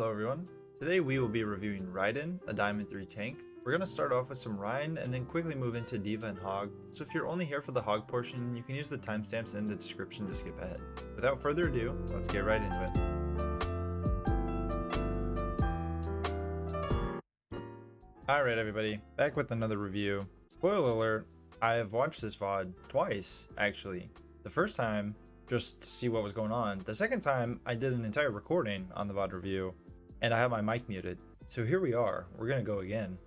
Hello everyone. Today we will be reviewing Raiden, a Diamond 3 tank. We're going to start off with some Rein and then quickly move into D.va and Hog. So if you're only here for the Hog portion, you can use the timestamps in the description to skip ahead. Without further ado, let's get right into it. Alright everybody, back with another review. Spoiler alert, I have watched this VOD twice actually. The first time just to see what was going on. The second time I did an entire recording on the VOD review and I have my mic muted. So here we are, we're gonna go again.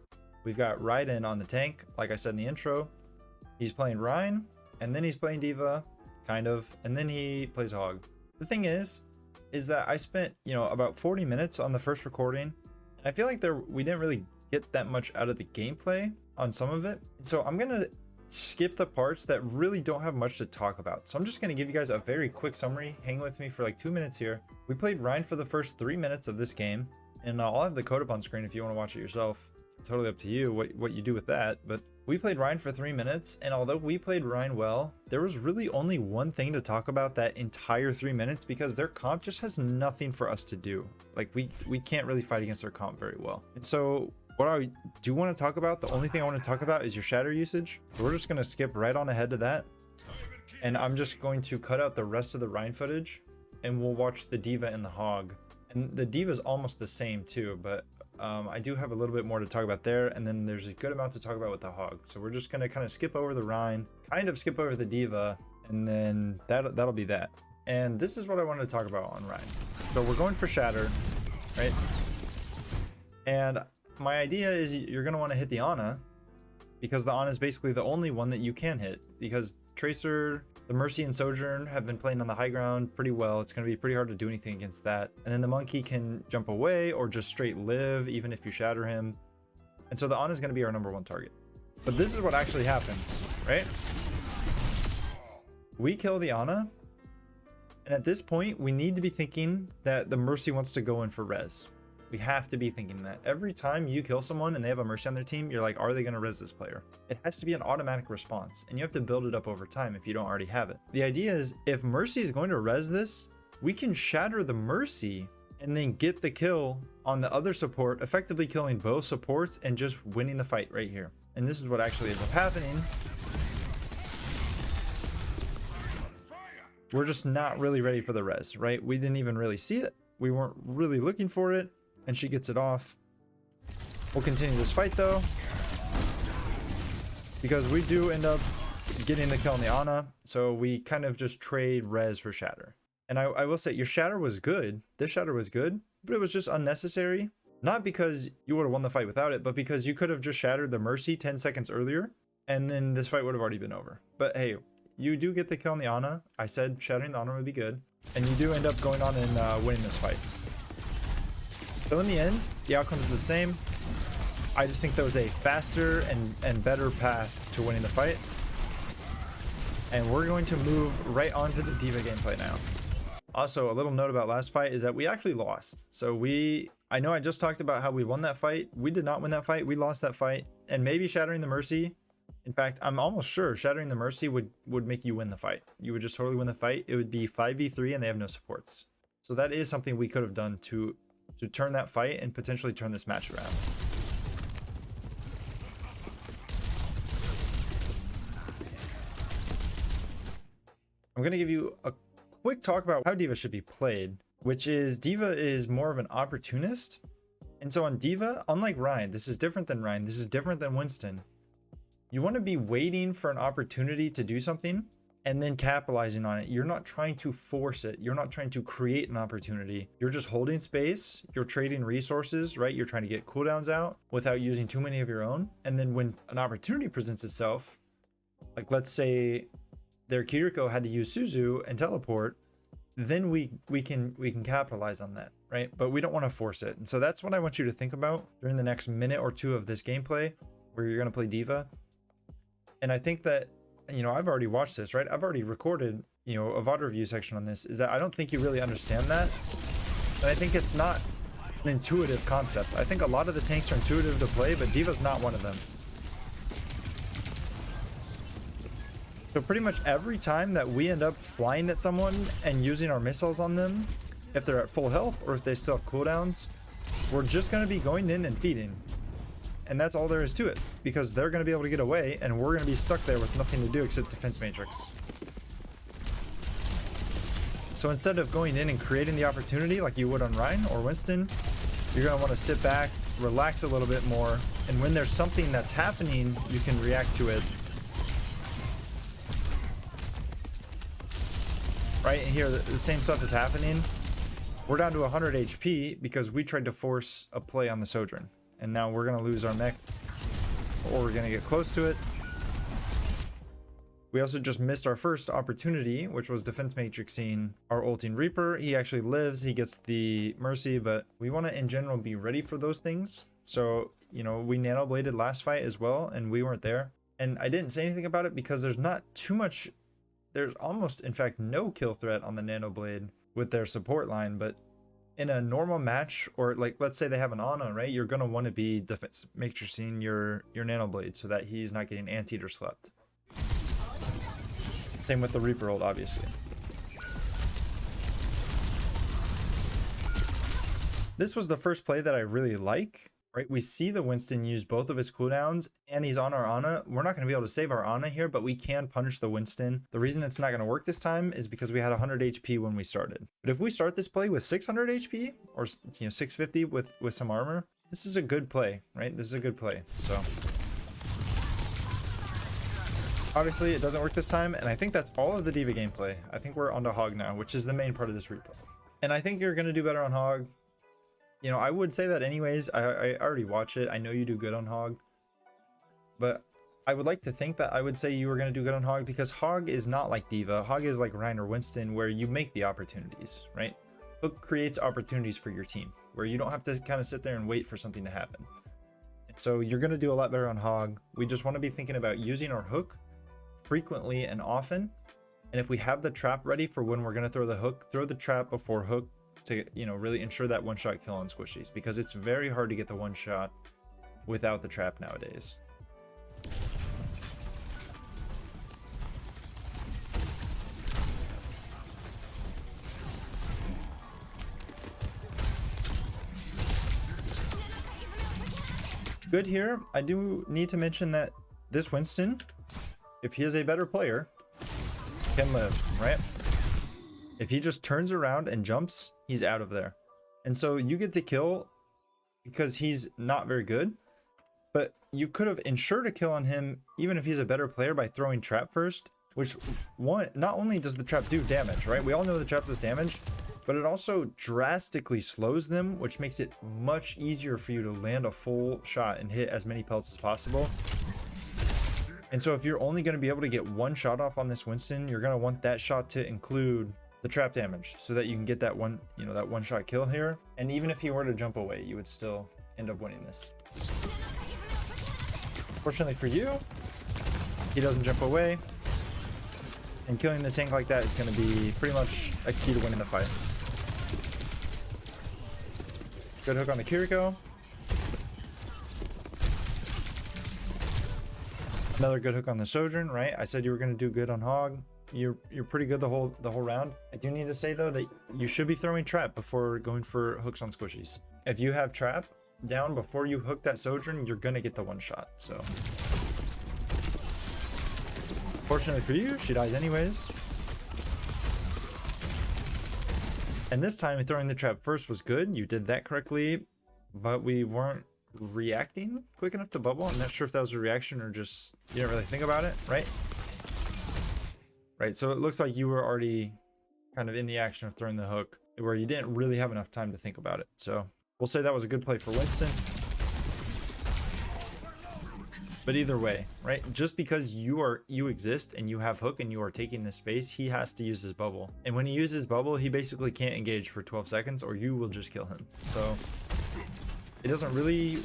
We've got Raiden on the tank, like I said in the intro. He's playing Rein, and then he's playing D.va, kind of, and then he plays Hog. The thing is that I spent, about 40 minutes on the first recording, and I feel like we didn't really get that much out of the gameplay on some of it. So I'm gonna skip the parts that really don't have much to talk about. So I'm just gonna give you guys a very quick summary. Hang with me for like 2 minutes here. We played Rein for the first 3 minutes of this game, and I'll have the code up on screen if you want to watch it yourself. Totally up to you what you do with that. But we played Rein for 3 minutes, and although we played Rein well, there was really only one thing to talk about that entire 3 minutes, because their comp just has nothing for us to do. Like we can't really fight against their comp very well. And so what I do want to talk about, the only thing I want to talk about is your shatter usage. So we're just going to skip right on ahead to that, and I'm just going to cut out the rest of the Rein footage, and we'll watch the D.va and the Hog. And the D.va is almost the same too, but I do have a little bit more to talk about there, and then there's a good amount to talk about with the Hog. So we're just going to kind of skip over the Rein, kind of skip over the D.va, and then that'll be that. And this is what I wanted to talk about on Rein. So we're going for shatter, right? And my idea is you're going to want to hit the Ana, because the Ana is basically the only one that you can hit, because Tracer, the Mercy, and Sojourn have been playing on the high ground pretty well. It's going to be pretty hard to do anything against that. And then the Monkey can jump away or just straight live even if you shatter him. And so the Ana is going to be our #1 target. But this is what actually happens, right? We kill the Ana, and at this point we need to be thinking that the Mercy wants to go in for res. We have to be thinking that every time you kill someone and they have a Mercy on their team, you're like, are they going to res this player? It has to be an automatic response, and you have to build it up over time if you don't already have it. The idea is if Mercy is going to res this, we can shatter the Mercy and then get the kill on the other support, effectively killing both supports and just winning the fight right here. And this is what actually ends up happening. We're just not really ready for the res, right? We didn't even really see it. We weren't really looking for it, and she gets it off. We'll continue this fight though, because we do end up getting the kill on the Ana, so we kind of just trade res for shatter. And I will say your shatter was good. This shatter was good, but it was just unnecessary. Not because you would have won the fight without it, but because you could have just shattered the Mercy 10 seconds earlier, and then this fight would have already been over. But hey, you do get the kill on the Ana. I said shattering the Ana would be good, and you do end up going on and winning this fight. So in the end, the outcomes are the same. I just think there was a faster and better path to winning the fight. And we're going to move right on to the D.va gameplay now. Also, a little note about last fight is that we actually lost. So I know I just talked about how we won that fight. We did not win that fight. We lost that fight. And maybe shattering the Mercy. In fact, I'm almost sure shattering the Mercy would make you win the fight. You would just totally win the fight. It would be 5v3 and they have no supports. So that is something we could have done to turn that fight and potentially turn this match around. I'm going to give you a quick talk about how D.va should be played, which is D.va is more of an opportunist. And so on D.va, unlike Rein, this is different than Rein, this is different than Winston. You want to be waiting for an opportunity to do something and then capitalizing on it. You're not trying to force it. You're not trying to create an opportunity. You're just holding space. You're trading resources, right? You're trying to get cooldowns out without using too many of your own. And then when an opportunity presents itself, like let's say their Kiriko had to use Suzu and teleport, then we can capitalize on that, right? But we don't want to force it. And so that's what I want you to think about during the next minute or two of this gameplay where you're going to play D.va. And I think that, I've already watched this, right? I've already recorded, a VOD review section on this, is that I don't think you really understand that. And I think it's not an intuitive concept. I think a lot of the tanks are intuitive to play, but D.va's not one of them. So pretty much every time that we end up flying at someone and using our missiles on them, if they're at full health or if they still have cooldowns, we're just going to be going in and feeding. And that's all there is to it, because they're going to be able to get away and we're going to be stuck there with nothing to do except defense matrix. So instead of going in and creating the opportunity like you would on Rein or Winston, you're going to want to sit back, relax a little bit more, and when there's something that's happening, you can react to it. Right here, the same stuff is happening. We're down to 100 HP because we tried to force a play on the Sojourn. And now we're going to lose our mech, or we're going to get close to it. We also just missed our first opportunity, which was defense matrixing our ulting Reaper. He actually lives, he gets the Mercy, but we want to in general be ready for those things. So, you know, we nano bladed last fight as well, and we weren't there. And I didn't say anything about it because there's not too much, there's almost, in fact, no kill threat on the nano blade with their support line, but in a normal match, or like let's say they have an Ana, right? You're gonna want to be defense matrixing your nano blade so that he's not getting anteater slept. Same with the Reaper ult, obviously. This was the first play that I really like, right? We see the Winston use both of his cooldowns and he's on our Ana. We're not going to be able to save our Ana here, but we can punish the Winston. The reason it's not going to work this time is because we had 100 HP when we started. But if we start this play with 600 HP or 650 with some armor, this is a good play, right? This is a good play. So obviously it doesn't work this time, and I think that's all of the D.va gameplay. I think we're onto Hog now, which is the main part of this replay. And I think you're going to do better on Hog. You know, I would say that anyways. I already watch it. I know you do good on Hog. But I would like to think that I would say you were going to do good on Hog, because Hog is not like D.va. Hog is like Rein or Winston, where you make the opportunities, right? Hook creates opportunities for your team, where you don't have to kind of sit there and wait for something to happen. So you're going to do a lot better on Hog. We just want to be thinking about using our hook frequently and often. And if we have the trap ready for when we're going to throw the hook, throw the trap before hook to, you know, really ensure that one-shot kill on squishies, because it's very hard to get the one shot without the trap nowadays. Good here. I do need to mention that this Winston, if he is a better player, can live, right? If he just turns around and jumps, he's out of there. And so you get the kill because he's not very good, but you could have ensured a kill on him even if he's a better player by throwing trap first, which one, not only does the trap do damage, right? We all know the trap does damage, but it also drastically slows them, which makes it much easier for you to land a full shot and hit as many pelts as possible. And so if you're only going to be able to get one shot off on this Winston, you're going to want that shot to include the trap damage so that you can get that one, you know, that one shot kill here. And even if he were to jump away, you would still end up winning this. Fortunately for you, he doesn't jump away, and killing the tank like that is going to be pretty much a key to winning the fight. Good hook on the Kiriko. Another good hook on the Sojourn, right? I said you were going to do good on Hog. You're pretty good the whole round. I do need to say though that you should be throwing trap before going for hooks on squishies. If you have trap down before you hook that Sojourn, you're gonna get the one shot. So fortunately for you, she dies anyways. And this time throwing the trap first was good. You did that correctly, but we weren't reacting quick enough to bubble. I'm not sure if that was a reaction or just you didn't really think about it, right? Right, so it looks like you were already kind of in the action of throwing the hook, where you didn't really have enough time to think about it. So we'll say that was a good play for Winston. But either way, right, just because you exist and you have hook and you are taking the space, he has to use his bubble. And when he uses bubble, he basically can't engage for 12 seconds or you will just kill him. So it doesn't really,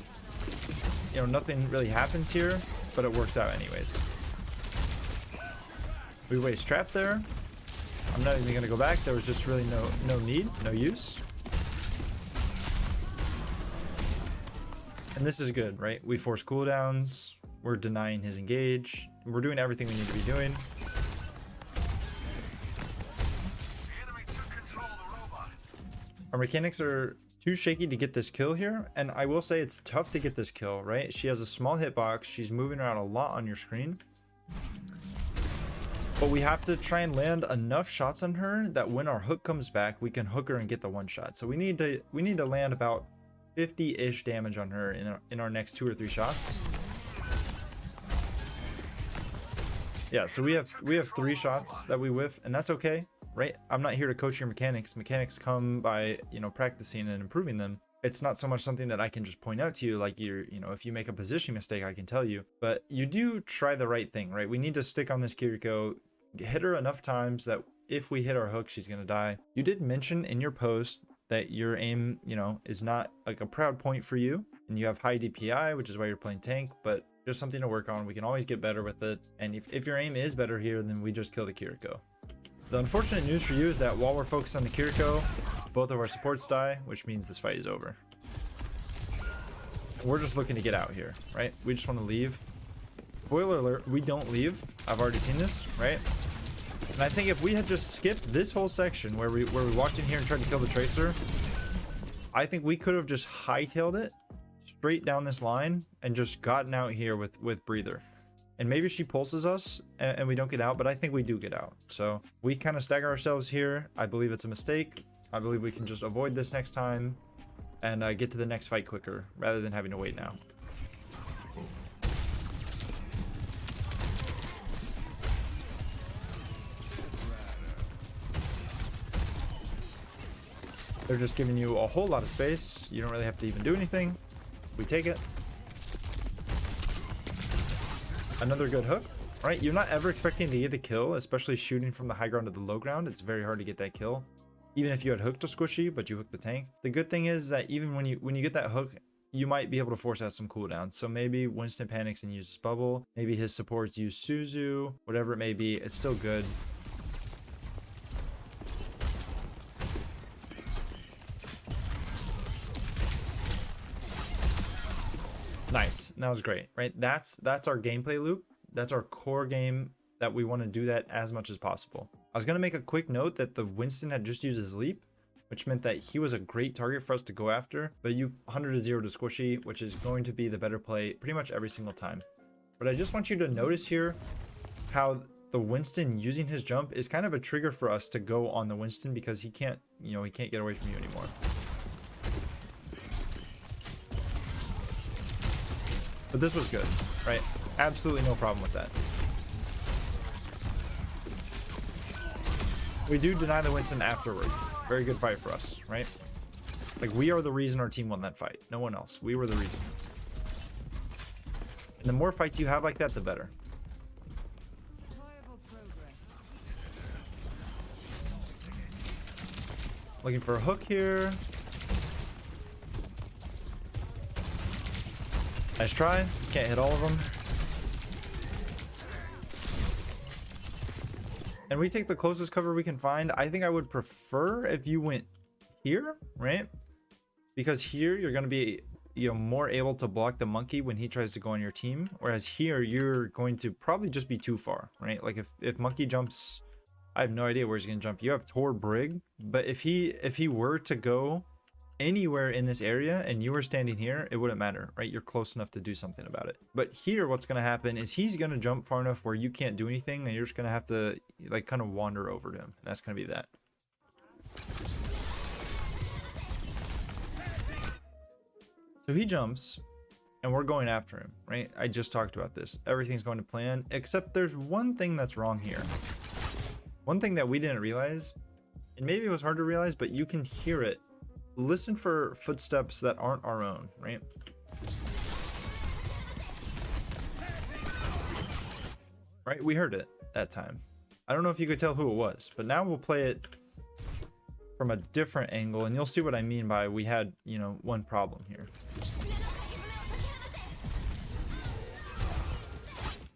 you know, nothing really happens here, but it works out anyways. We waste trap there. I'm not even gonna go back. There was just really no need, no use. And this is good, right? We force cooldowns. We're denying his engage. We're doing everything we need to be doing. Our mechanics are too shaky to get this kill here. And I will say it's tough to get this kill, right? She has a small hitbox. She's moving around a lot on your screen. But we have to try and land enough shots on her that when our hook comes back, we can hook her and get the one shot. So we need to land about 50-ish damage on her in our next 2 or 3 shots. Yeah, so we have 3 shots that we whiff, and that's okay, right? I'm not here to coach your mechanics. Mechanics come by, you know, practicing and improving them. It's not so much something that I can just point out to you, like you know, if you make a positioning mistake, I can tell you. But you do try the right thing, right? We need to stick on this Kiriko, hit her enough times that if we hit our hook, she's gonna die. You did mention in your post that your aim, you know, is not like a proud point for you, and you have high DPI, which is why you're playing tank, but just something to work on. We can always get better with it. And if your aim is better here, then we just kill the Kiriko. The unfortunate news for you is that while we're focused on the Kiriko, both of our supports die, which means this fight is over. We're just looking to get out here, right? We just want to leave. Spoiler alert, we don't leave. I've already seen this, right? And I think if we had just skipped this whole section where we walked in here and tried to kill the Tracer, I think we could have just hightailed it straight down this line and just gotten out here with Breather. And maybe she pulses us and we don't get out, but I think we do get out. So we kind of stagger ourselves here. I believe it's a mistake. I believe we can just avoid this next time and get to the next fight quicker rather than having to wait now. They're just giving you a whole lot of space. You don't really have to even do anything. We take it. Another good hook, right? You're not ever expecting to get a kill, especially shooting from the high ground to the low ground. It's very hard to get that kill. Even if you had hooked a squishy, but you hooked the tank. The good thing is that even when you get that hook, you might be able to force out some cooldowns. So maybe Winston panics and uses bubble. Maybe his supports use Suzu, whatever it may be. It's still good. Nice. That was great, right? That's our gameplay loop. That's our core game that we want to do that as much as possible. I was going to make a quick note that the Winston had just used his leap, which meant that he was a great target for us to go after, but you 100-0 to squishy, which is going to be the better play pretty much every single time. But I just want you to notice here how the Winston using his jump is kind of a trigger for us to go on the Winston because he can't, you know, he can't get away from you anymore. But this was good, right? Absolutely no problem with that. We do deny the Winston afterwards. Very good fight for us, right? Like, we are the reason our team won that fight. No one else. We were the reason. And the more fights you have like that, the better. Looking for a hook here. Nice try. Can't hit all of them. And we take the closest cover we can find. I think I would prefer if you went here, right? Because here you're going to be, you know, more able to block the monkey when he tries to go on your team. Whereas here you're going to probably just be too far, right? Like if monkey jumps, I have no idea where he's going to jump. You have Tor Brig, but if he were to go anywhere in this area and you were standing here, it wouldn't matter, right? You're close enough to do something about it. But here what's going to happen is he's going to jump far enough where you can't do anything and you're just going to have to like kind of wander over to him, and that's going to be that. So he jumps and we're going after him, right? I just talked about this. Everything's going to plan, except there's one thing that's wrong here. One thing that we didn't realize, and maybe it was hard to realize, but you can hear it. Listen for footsteps that aren't our own, right? Right, we heard it that time. I don't know if you could tell who it was, but now we'll play it from a different angle and you'll see what I mean by we had, you know, one problem here.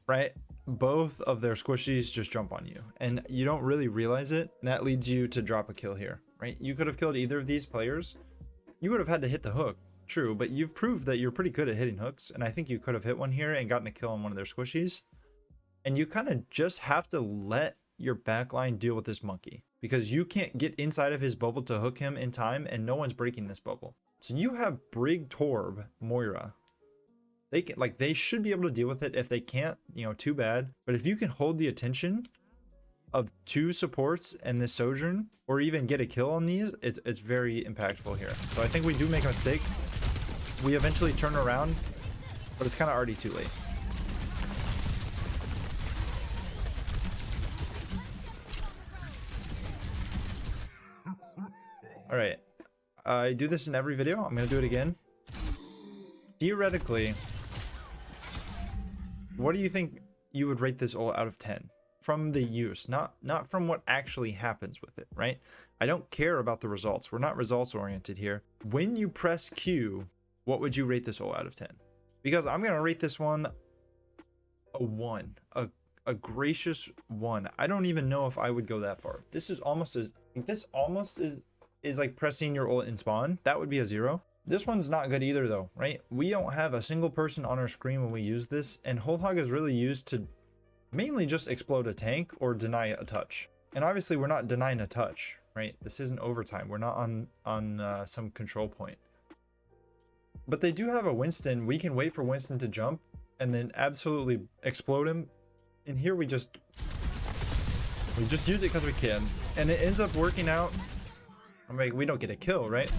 Right? Both of their squishies just jump on you and you don't really realize it, and that leads you to drop a kill here, right? You could have killed either of these players. You would have had to hit the hook, true, but you've proved that you're pretty good at hitting hooks, and I think you could have hit one here and gotten a kill on one of their squishies. And you kind of just have to let your backline deal with this monkey. because you can't get inside of his bubble to hook him in time, and no one's breaking this bubble. So you have Brig, Torb, Moira. They can, like, they should be able to deal with it. If they can't, you know, too bad. But if you can hold the attention of 2 supports and this Sojourn, or even get a kill on these, it's very impactful here. So I think we do make a mistake. We eventually turn around, but it's kind of already too late. All right, I do this in every video. I'm gonna do it again. Theoretically, what do you think you would rate this ult out of 10? From the use, not from what actually happens with it, right? I don't care about the results. We're not results oriented here. When you press Q, what would you rate this ult out of 10? Because I'm gonna rate this one a 1, a gracious 1. I don't even know if I would go that far. This is almost as, this almost is like pressing your ult in spawn. That would be a 0. This one's not good either though, right? We don't have a single person on our screen when we use this, and Roadhog is really used to mainly just explode a tank or deny a touch. And obviously we're not denying a touch, right? This isn't overtime. We're not on some control point. But they do have a Winston. We can wait for Winston to jump and then absolutely explode him. And here we just use it because we can. And it ends up working out. I'm like, we don't get a kill, right?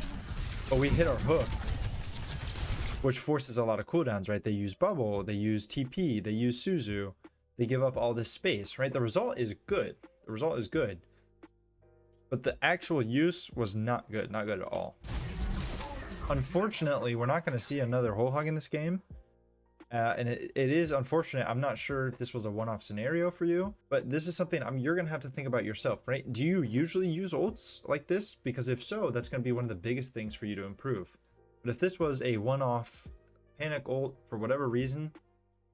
But we hit our hook, which forces a lot of cooldowns, right? They use bubble, they use TP, they use Suzu. They give up all this space, right? The result is good. The result is good. But the actual use was not good. Not good at all. Unfortunately, we're not going to see another Roadhog in this game. And it is unfortunate. I'm not sure if this was a one-off scenario for you, but this is something you're going to have to think about yourself, right? Do you usually use ults like this? Because if so, that's going to be one of the biggest things for you to improve. But if this was a one-off panic ult for whatever reason,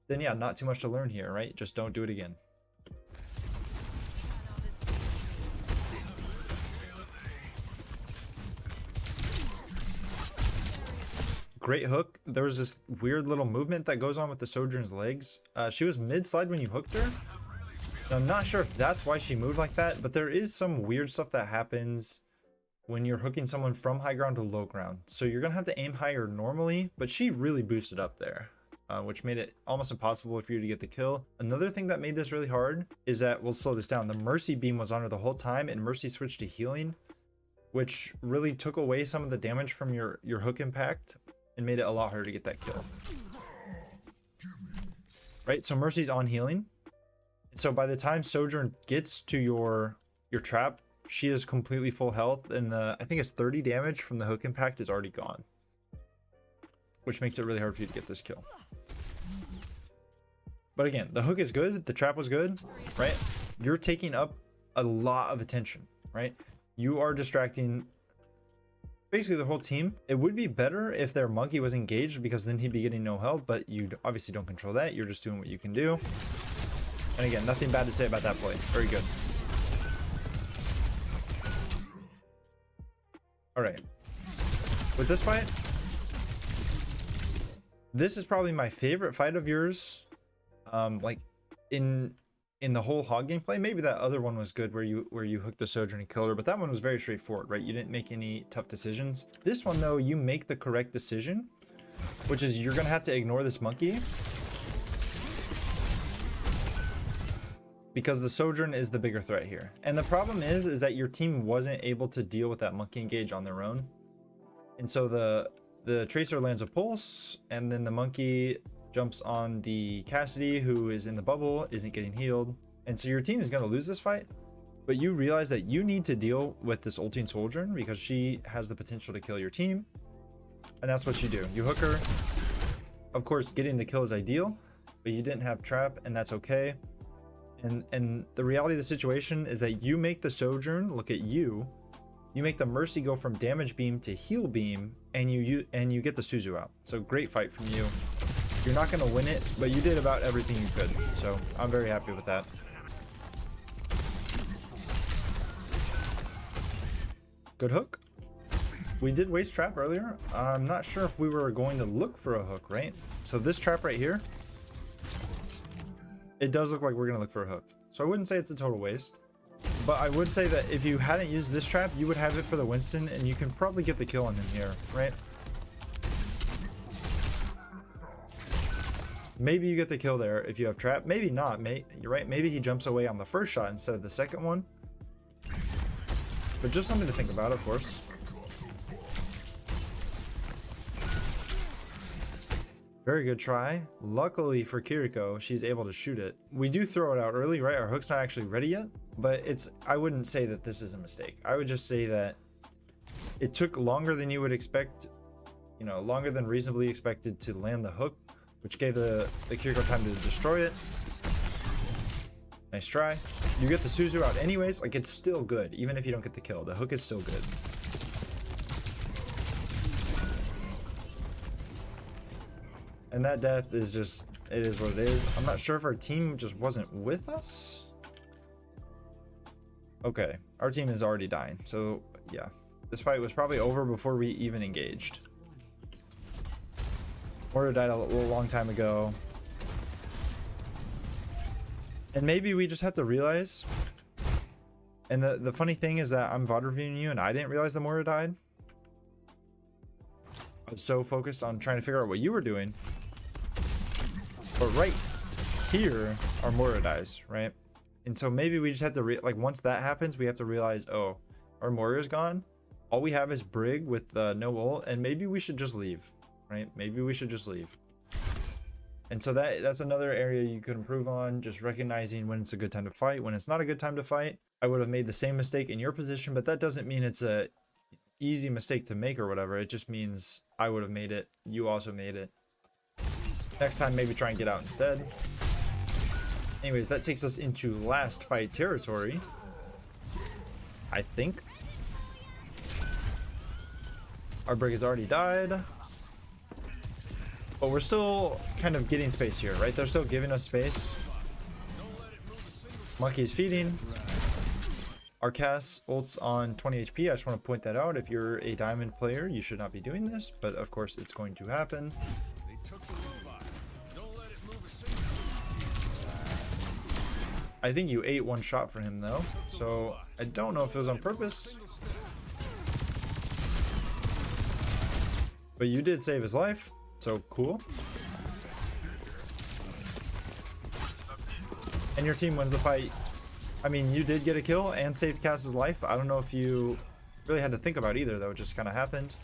then yeah, not too much to learn here, right? Just don't do it again. Great hook. There was this weird little movement that goes on with the Sojourn's legs. She was mid-slide when you hooked her. I'm not sure if that's why she moved like that, but there is some weird stuff that happens when you're hooking someone from high ground to low ground. So you're gonna have to aim higher normally, but she really boosted up there. Which made it almost impossible for you to get the kill. Another thing that made this really hard is that, we'll slow this down, the Mercy beam was on her the whole time, and Mercy switched to healing, which really took away some of the damage from your hook impact and made it a lot harder to get that kill. Right, so Mercy's on healing. So by the time Sojourn gets to your trap, she is completely full health, and I think it's 30 damage from the hook impact is already gone, which makes it really hard for you to get this kill. But again, the hook is good, the trap was good, right? You're taking up a lot of attention, right? You are distracting basically the whole team. It would be better if their monkey was engaged, because then he'd be getting no help, but you obviously don't control that. You're just doing what you can do. And again, nothing bad to say about that play. Very good. All right. With this fight, this is probably my favorite fight of yours. Like in the whole hog gameplay. Maybe that other one was good where you hooked the Sojourn and killed her, but that one was very straightforward, right? You didn't make any tough decisions. This one though, you make the correct decision, which is you're gonna have to ignore this monkey because the Sojourn is the bigger threat here. And the problem is that your team wasn't able to deal with that monkey engage on their own. And so the Tracer lands a pulse, and then the monkey jumps on the Cassidy, who is in the bubble, isn't getting healed. And so your team is going to lose this fight, but you realize that you need to deal with this ulting Sojourn because she has the potential to kill your team. And that's what you do. You hook her. Of course, getting the kill is ideal, but you didn't have trap, and that's okay. And the reality of the situation is that you make the Sojourn look at you. You make the Mercy go from damage beam to heal beam, and you get the Suzu out. So great fight from you. You're not going to win it, but you did about everything you could. So I'm very happy with that. Good hook. We did waste trap earlier. I'm not sure if we were going to look for a hook, right? So this trap right here, it does look like we're going to look for a hook. So I wouldn't say it's a total waste. But I would say that if you hadn't used this trap, you would have it for the Winston, and you can probably get the kill on him here, right? Maybe you get the kill there if you have trap. Maybe not, mate. You're right. Maybe he jumps away on the first shot instead of the second one. But just something to think about, of course. Very good try. Luckily for Kiriko, she's able to shoot it. We do throw it out early, right? Our hook's not actually ready yet, but I wouldn't say that this is a mistake. I would just say that it took longer than you would expect, you know, longer than reasonably expected to land the hook, which gave the Kiriko time to destroy it. Nice try. You get the Suzu out anyways, like it's still good, even if you don't get the kill. The hook is still good. And that death is just, it is what it is. I'm not sure if our team just wasn't with us. Okay, our team is already dying. So yeah, this fight was probably over before we even engaged. Moira died a long time ago. And maybe we just have to realize. And the funny thing is that I'm VOD reviewing you and I didn't realize that Moira died. I was so focused on trying to figure out what you were doing. But right here, our Moira dies, right? And so maybe we just have to, like, once that happens, we have to realize, oh, our Moira's gone. All we have is Brig with no ult, and maybe we should just leave, right? Maybe we should just leave. And so that's another area you could improve on, just recognizing when it's a good time to fight, when it's not a good time to fight. I would have made the same mistake in your position, but that doesn't mean it's a easy mistake to make or whatever. It just means I would have made it. You also made it. Next time, maybe try and get out instead. Anyways, that takes us into last fight territory, I think. Our Brig has already died. But we're still kind of getting space here, right? They're still giving us space. Monkey's feeding. Our Cass ults on 20 HP. I just want to point that out. If you're a diamond player, you should not be doing this, but of course it's going to happen. I think you ate one shot for him though, so I don't know if it was on purpose. But you did save his life, so cool. And your team wins the fight. I mean, you did get a kill and saved Cass's life. I don't know if you really had to think about either though, it just kind of happened.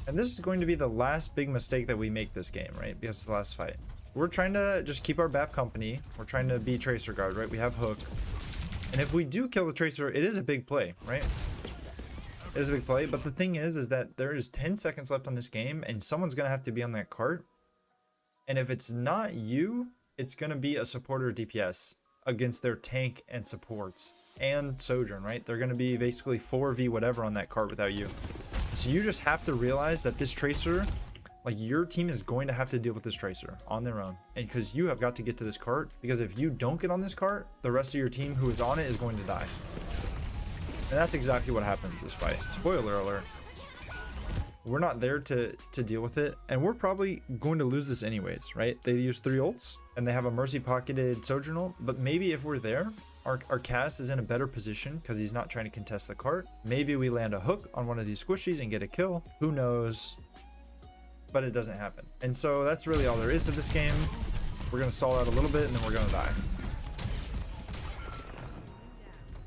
And this is going to be the last big mistake that we make this game, right? Because it's the last fight. We're trying to just keep our BAP company. We're trying to be Tracer Guard, right? We have Hook. And if we do kill the Tracer, it is a big play, right? It is a big play, but the thing is that there is 10 seconds left on this game, and someone's going to have to be on that cart. And if it's not you, it's going to be a supporter DPS against their tank and supports and Sojourn, right? They're going to be basically 4v whatever on that cart without you. So you just have to realize that this Tracer, like, your team is going to have to deal with this Tracer on their own. And because you have got to get to this cart, because if you don't get on this cart, the rest of your team who is on it is going to die. And that's exactly what happens this fight. Spoiler alert. We're not there to deal with it, and we're probably going to lose this anyways, right? They use 3 ults, and they have a Mercy pocketed Sojourn ult, but maybe if we're there, our Cass is in a better position because he's not trying to contest the cart. Maybe we land a hook on one of these squishies and get a kill. Who knows? But it doesn't happen. And so that's really all there is to this game. We're going to stall out a little bit, and then we're going to die.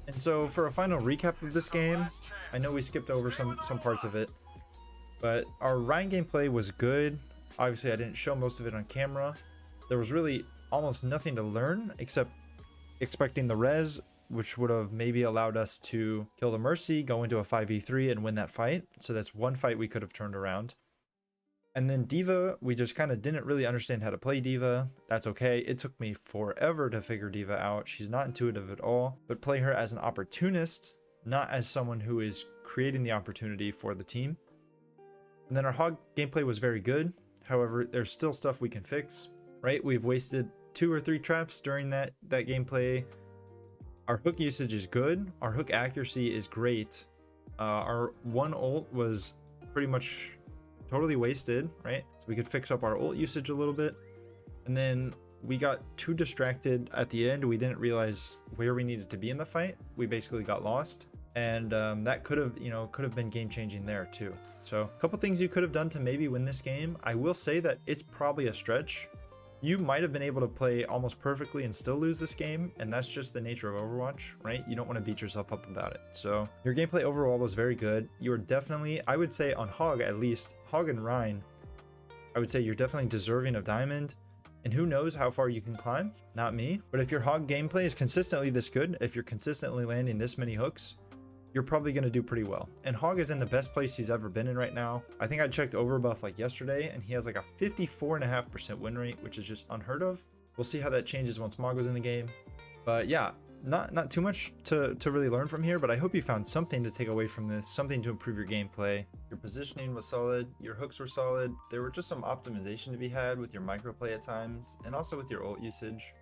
And so for a final recap of this game, I know we skipped over some parts of it, but our Rein gameplay was good. Obviously, I didn't show most of it on camera. There was really almost nothing to learn except expecting the res, which would have maybe allowed us to kill the Mercy, go into a 5v3 and win that fight. So that's one fight we could have turned around. And then D.va, we just kind of didn't really understand how to play D.va. That's okay. It took me forever to figure D.va out. She's not intuitive at all, but play her as an opportunist, not as someone who is creating the opportunity for the team. And then our Hog gameplay was very good. However, there's still stuff we can fix, right? We've wasted 2 or 3 traps during that gameplay. Our hook usage is good. Our hook accuracy is great. Our one ult was pretty much totally wasted, right? So we could fix up our ult usage a little bit. And then we got too distracted at the end. We didn't realize where we needed to be in the fight. We basically got lost, and that could have been game changing there too. So a couple things you could have done to maybe win this game. I will say that it's probably a stretch. You might have been able to play almost perfectly and still lose this game, and that's just the nature of Overwatch, right? You don't want to beat yourself up about it. So your gameplay overall was very good. You were definitely, I would say on Hog at least, Hog and Rein, I would say you're definitely deserving of Diamond. And who knows how far you can climb? Not me. But if your Hog gameplay is consistently this good, if you're consistently landing this many hooks, you're probably going to do pretty well. And Hog is in the best place he's ever been in right now. I think I checked Overbuff like yesterday, and he has like a 54.5% win rate, which is just unheard of. We'll see how that changes once Mog was in the game. But yeah, not too much to really learn from here, but I hope you found something to take away from this, something to improve your gameplay. Your positioning was solid, your hooks were solid. There were just some optimization to be had with your microplay at times, and also with your ult usage.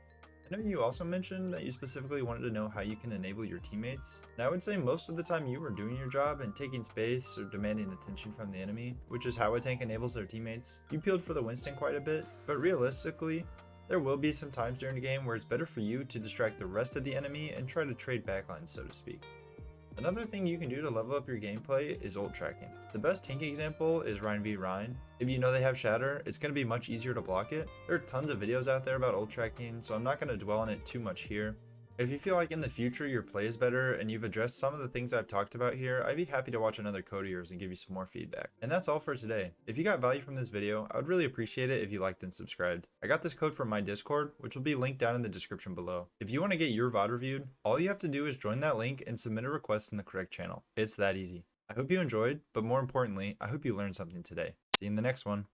I know you also mentioned that you specifically wanted to know how you can enable your teammates, and I would say most of the time you were doing your job and taking space or demanding attention from the enemy, which is how a tank enables their teammates. You peeled for the Winston quite a bit, but realistically, there will be some times during a game where it's better for you to distract the rest of the enemy and try to trade backlines, so to speak. Another thing you can do to level up your gameplay is ult tracking. The best tank example is Rein v Rein. If you know they have Shatter, it's going to be much easier to block it. There are tons of videos out there about ult tracking, so I'm not going to dwell on it too much here. If you feel like in the future your play is better and you've addressed some of the things I've talked about here, I'd be happy to watch another code of yours and give you some more feedback. And that's all for today. If you got value from this video, I would really appreciate it if you liked and subscribed. I got this code from my Discord, which will be linked down in the description below. If you want to get your VOD reviewed, all you have to do is join that link and submit a request in the correct channel. It's that easy. I hope you enjoyed, but more importantly, I hope you learned something today. See you in the next one.